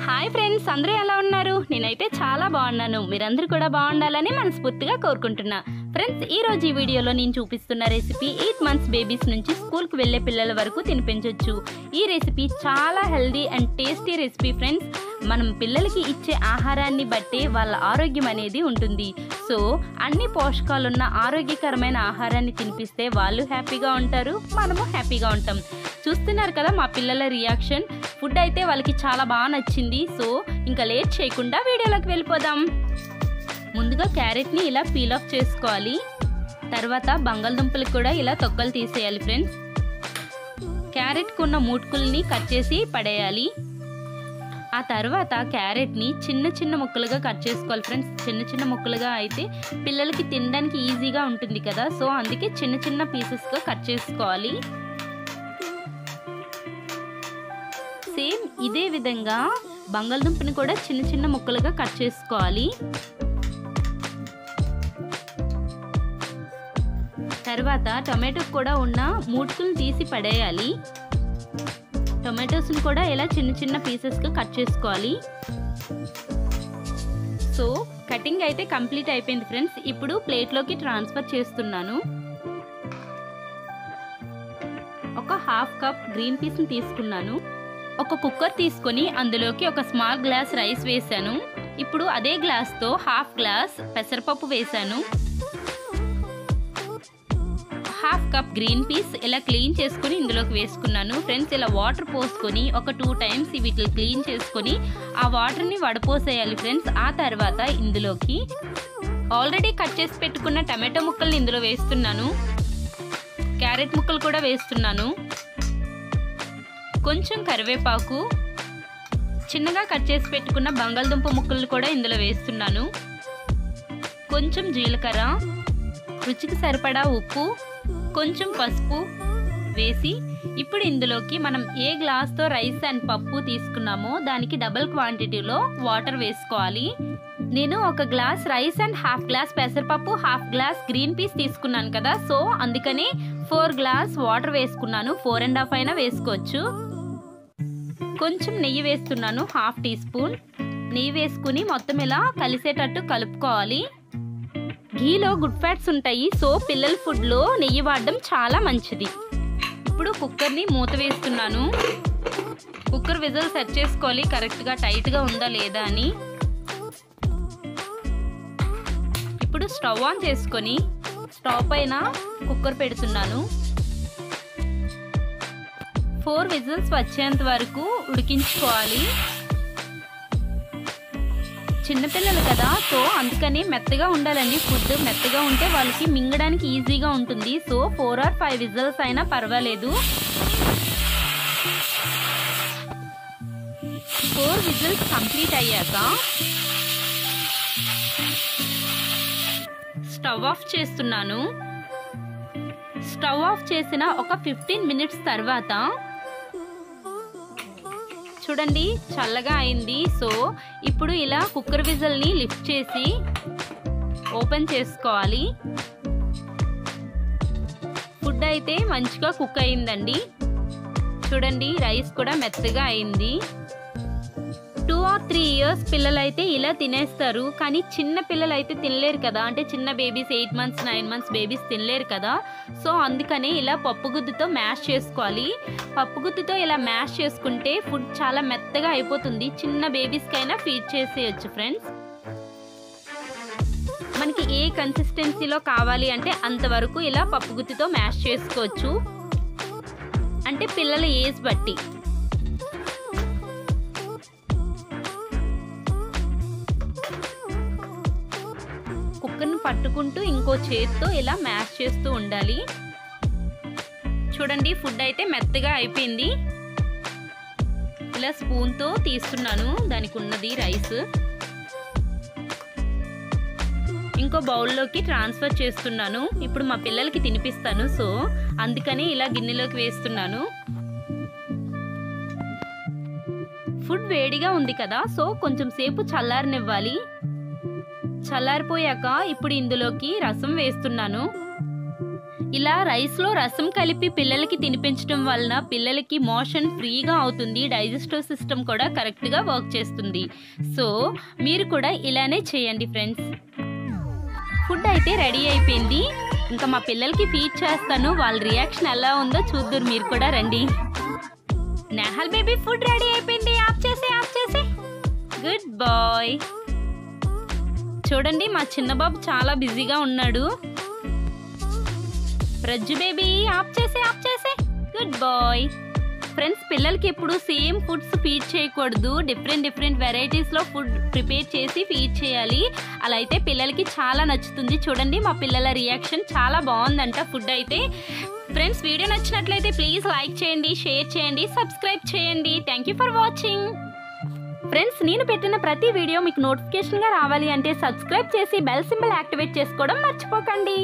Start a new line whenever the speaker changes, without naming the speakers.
Hi friends, అందరూ ఎలా ఉన్నారు? నేనైతే చాలా బాగున్నాను. మీరందరూ కూడా బాగుండాలని మనస్ఫూర్తిగా కోరుకుంటున్నా. ఫ్రెండ్స్, ఈ రోజు ఈ వీడియోలో నేను చూపిస్తున్న రెసిపీ 8 మంత్స్ బేబీస్ నుంచి స్కూల్కి వెళ్ళే పిల్లల వరకు తినిపించవచ్చు. ఈ రెసిపీ చాలా healthy and tasty recipe friends. మనం పిల్లలకి ఇచ్చే ఆహారాన్ని బట్టే వాళ్ళ ఆరోగ్యం అనేది ఉంటుంది. సో అన్ని పోషకాలున్న ఆరోగ్యకరమైన ఆహారాన్ని తినిపిస్తే వాళ్ళు హ్యాపీగా ఉంటారు, మనము హ్యాపీగా ఉంటాం. చూస్తున్నారు కదా మా పిల్లల రియాక్షన్. ఫుడ్ అయితే వాళ్ళకి చాలా బాగా నచ్చింది. సో ఇంకా లేట్ చేయకుండా వీడియోలోకి వెళ్ళిపోదాం. ముందుగా క్యారెట్ని ఇలా పీల్ ఆఫ్ చేసుకోవాలి. తర్వాత బంగాళదుంపలకు కూడా ఇలా తొక్కలు తీసేయాలి ఫ్రెండ్స్. క్యారెట్కు ఉన్న మూటుకుల్ని కట్ చేసి పడేయాలి. ఆ తర్వాత క్యారెట్ని చిన్న చిన్న ముక్కలుగా కట్ చేసుకోవాలి ఫ్రెండ్స్. చిన్న చిన్న ముక్కలుగా అయితే పిల్లలకి తినడానికి ఈజీగా ఉంటుంది కదా, సో అందుకే చిన్న చిన్న పీసెస్గా కట్ చేసుకోవాలి. సేమ్ ఇదే విధంగా బంగాళదుంపని కూడా చిన్న చిన్న ముక్కలుగా కట్ చేసుకోవాలి. తర్వాత టొమాటో కూడా ఉన్న మూటుకులను తీసి పడేయాలి. టొమాటోస్ని కూడా ఇలా చిన్న చిన్న పీసెస్గా కట్ చేసుకోవాలి. సో కటింగ్ అయితే కంప్లీట్ అయిపోయింది ఫ్రెండ్స్. ఇప్పుడు ప్లేట్లోకి ట్రాన్స్ఫర్ చేస్తున్నాను. ఒక హాఫ్ కప్ గ్రీన్ పీస్ని తీసుకున్నాను. ఒక కుక్కర్ తీసుకొని అందులోకి ఒక స్మాల్ గ్లాస్ రైస్ వేసాను. ఇప్పుడు అదే గ్లాస్తో హాఫ్ గ్లాస్ పెసరపప్పు వేసాను. హాఫ్ కప్ గ్రీన్ పీస్ ఇలా క్లీన్ చేసుకొని ఇందులోకి వేసుకున్నాను ఫ్రెండ్స్. ఇలా వాటర్ పోసుకొని ఒక 2 టైమ్స్ వీటిని క్లీన్ చేసుకొని ఆ వాటర్ని వడపోసేయాలి ఫ్రెండ్స్. ఆ తర్వాత ఇందులోకి ఆల్రెడీ కట్ చేసి పెట్టుకున్న టమాటో ముక్కల్ని ఇందులో వేస్తున్నాను. క్యారెట్ ముక్కలు కూడా వేస్తున్నాను. కొంచెం కరివేపాకు, చిన్నగా కట్ చేసి పెట్టుకున్న బంగాళదుంప ముక్కలు కూడా ఇందులో వేస్తున్నాను. కొంచెం జీలకర్ర, రుచికి సరిపడా ఉప్పు, కొంచెం పసుపు వేసి ఇప్పుడు ఇందులోకి మనం ఏ గ్లాస్తో రైస్ అండ్ పప్పు తీసుకున్నామో దానికి డబుల్ క్వాంటిటీలో వాటర్ వేసుకోవాలి. నేను ఒక glass rice and half glass పెసరపప్పు, హాఫ్ గ్లాస్ గ్రీన్ పీస్ తీసుకున్నాను కదా, సో అందుకని 4 గ్లాస్ వాటర్ వేసుకున్నాను. 4.5 అయినా వేసుకోవచ్చు. కొంచెం నెయ్యి వేస్తున్నాను, హాఫ్ టీ స్పూన్ నెయ్యి వేసుకుని మొత్తం ఇలా కలిసేటట్టు కలుపుకోవాలి. ఘీలో గుడ్ ఫ్యాట్స్ ఉంటాయి, సో పిల్లల ఫుడ్లో నెయ్యి వాడడం చాలా మంచిది. ఇప్పుడు కుక్కర్ని మూత వేస్తున్నాను. కుక్కర్ విజిల్ సెట్ చేసుకోవాలి కరెక్ట్గా టైట్గా ఉందా లేదా అని. ఇప్పుడు స్టవ్ ఆన్ చేసుకొని స్టవ్ పైన కుక్కర్ పెడుతున్నాను. 4 విజిల్స్ వచ్చేంత వరకు ఉడికించుకోవాలి. చిన్నపిల్లలు కదా, సో అందుకని మెత్తగా ఉండాలండి. ఫుడ్ మెత్తగా ఉంటే వాళ్ళకి మింగడానికి ఈజీగా ఉంటుంది. సో 4 or 5 విజిల్స్ అయినా పర్వాలేదు. 4 విజిల్స్ కంప్లీట్ అయ్యాక స్టవ్ ఆఫ్ చేస్తున్నాను. స్టవ్ ఆఫ్ చేసిన ఒక 15 మినిట్స్ తర్వాత చూడండి చల్లగా అయింది. సో ఇప్పుడు ఇలా కుక్కర్ విజిల్ని లిఫ్ట్ చేసి ఓపెన్ చేసుకోవాలి. ఫుడ్ అయితే మంచిగా కుక్ అయిందండి. చూడండి రైస్ కూడా మెత్తగా అయింది. 2 or 3 ఇయర్స్ పిల్లలైతే ఇలా తినేస్తారు, కానీ చిన్న పిల్లలు అయితే తినలేరు కదా. అంటే చిన్న బేబీస్ 8 మంత్స్ 9 మంత్స్ బేబీస్ తినలేరు కదా. సో అందుకని ఇలా పప్పుగుత్తితో మ్యాష్ చేసుకోవాలి. పప్పుగుత్తితో ఇలా మ్యాష్ చేసుకుంటే ఫుడ్ చాలా మెత్తగా అయిపోతుంది. చిన్న బేబీస్కైనా ఫీడ్ చేసేయచ్చు ఫ్రెండ్స్. మనకి ఏ కన్సిస్టెన్సీలో కావాలి అంటే అంతవరకు ఇలా పప్పుగుత్తితో మ్యాష్ చేసుకోవచ్చు, అంటే పిల్లల ఏజ్ బట్టి. కుక్కర్ని పట్టుకుంటూ ఇంకో చేత్తో ఇలా మ్యాష్ చేస్తూ ఉండాలి. చూడండి ఫుడ్ అయితే మెత్తగా అయిపోయింది. ఇలా స్పూన్తో తీస్తున్నాను దానికి ఉన్నది రైస్. ఇంకో బౌల్లోకి ట్రాన్స్ఫర్ చేస్తున్నాను. ఇప్పుడు మా పిల్లలకి తినిపిస్తాను, సో అందుకని ఇలా గిన్నెలోకి వేస్తున్నాను. ఫుడ్ వేడిగా ఉంది కదా, సో కొంచెం సేపు చల్లారనివ్వాలి. చల్లారిపోయాక ఇప్పుడు ఇందులోకి రసం వేస్తున్నాను. ఇలా రైస్లో రసం కలిపి పిల్లలకి తినిపించడం వలన పిల్లలకి మోషన్ ఫ్రీగా అవుతుంది, డైజెస్టివ్ సిస్టమ్ కూడా కరెక్ట్గా వర్క్ చేస్తుంది. సో మీరు కూడా ఇలానే చేయండి ఫ్రెండ్స్. ఫుడ్ అయితే రెడీ అయిపోయింది. ఇంకా మా పిల్లలకి ఫీడ్ చేస్తాను, వాళ్ళ రియాక్షన్ ఎలా ఉందో చూద్దురు. మీరు కూడా రండి. నెహల్ బేబీ ఫుడ్ రెడీ అయిపోయింది. ఆఫ్ చేసి గుడ్ బాయ్. చూడండి మా చిన్న బాబు చాలా బిజీగా ఉన్నాడు. ప్రజ్జు బేబీ ఆఫ్ చేసే గుడ్ బాయ్. ఫ్రెండ్స్, పిల్లలకి ఎప్పుడు సేమ్ ఫుడ్స్ ఫీడ్ చేయకూడదు, డిఫరెంట్ వెరైటీస్లో ఫుడ్ ప్రిపేర్ చేసి ఫీడ్ చేయాలి. అలా అయితే పిల్లలకి చాలా నచ్చుతుంది. చూడండి మా పిల్లల రియాక్షన్ చాలా బాగుందంట ఫుడ్ అయితే. ఫ్రెండ్స్, వీడియో నచ్చినట్లయితే ప్లీజ్ లైక్ చేయండి, షేర్ చేయండి, సబ్స్క్రైబ్ చేయండి. Thank you for watching. Friends, నేను పెట్టిన ప్రతి వీడియో మీకు నోటిఫికేషన్గా రావాలి అంటే సబ్స్క్రైబ్ చేసి బెల్ సింబల్ యాక్టివేట్ చేసుకోవడం మర్చిపోకండి.